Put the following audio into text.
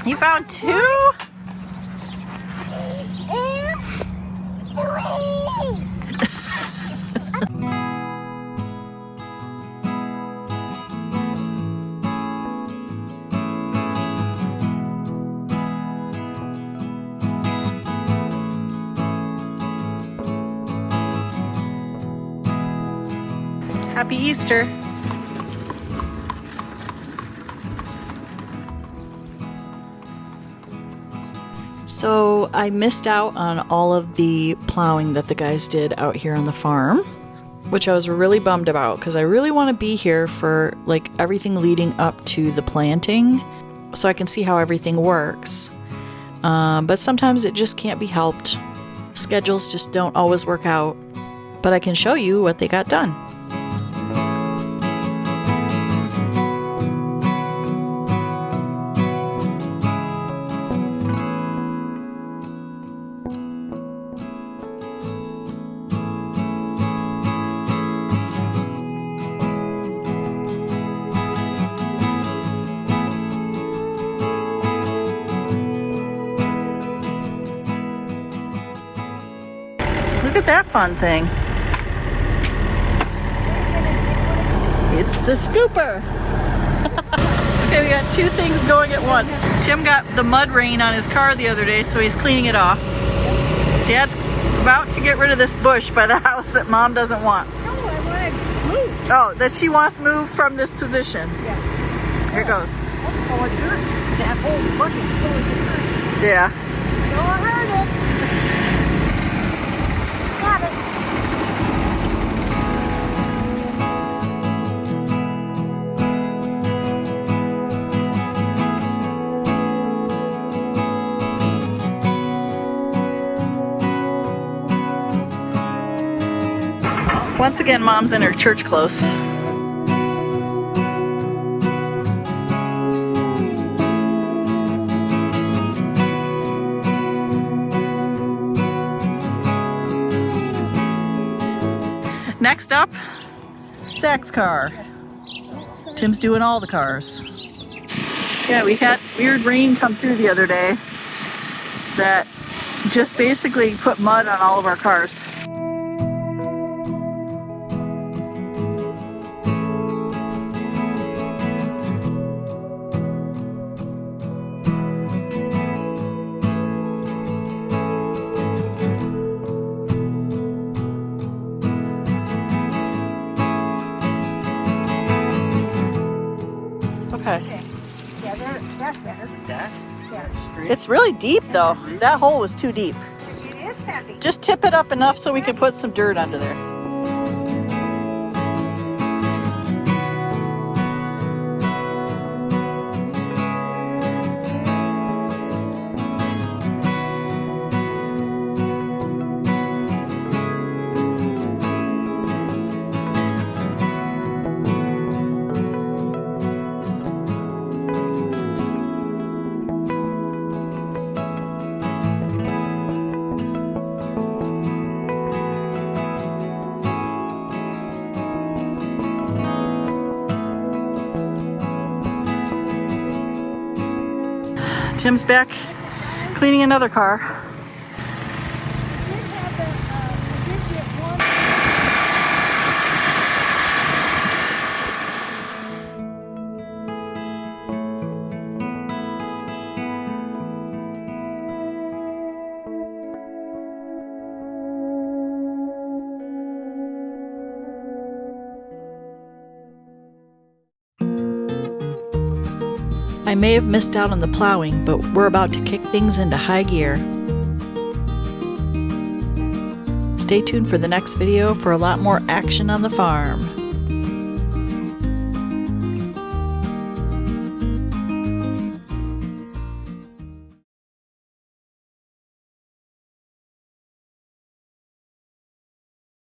You found two? Happy Easter. So I missed out on all of the plowing that the guys did out here on the farm, which I was really bummed about because I really want to be here for like everything leading up to the planting so I can see how everything works. But sometimes it just can't be helped. Schedules just don't always work out, but I can show you what they got done. Look at that fun thing. It's the scooper. Okay, we got two things going at once. Tim got the mud rain on his car the other day, so he's cleaning it off. Dad's about to get rid of this bush by the house that Mom doesn't want. No, I want it moved. Oh, that she wants moved from this position. Yeah. Here it goes. That's full of dirt. That whole bucket's full of dirt. Yeah. Don't hurt it. Got it. Once again, Mom's in her church clothes. Next up, Zach's car. Tim's doing all the cars. Yeah, we had weird rain come through the other day that just basically put mud on all of our cars. Okay. Yeah, that's better. Yeah. It's really deep though. That hole was too deep. It is heavy. Just tip it up enough so we can put some dirt under there. Tim's back cleaning another car. I may have missed out on the plowing, but we're about to kick things into high gear. Stay tuned for the next video for a lot more action on the farm.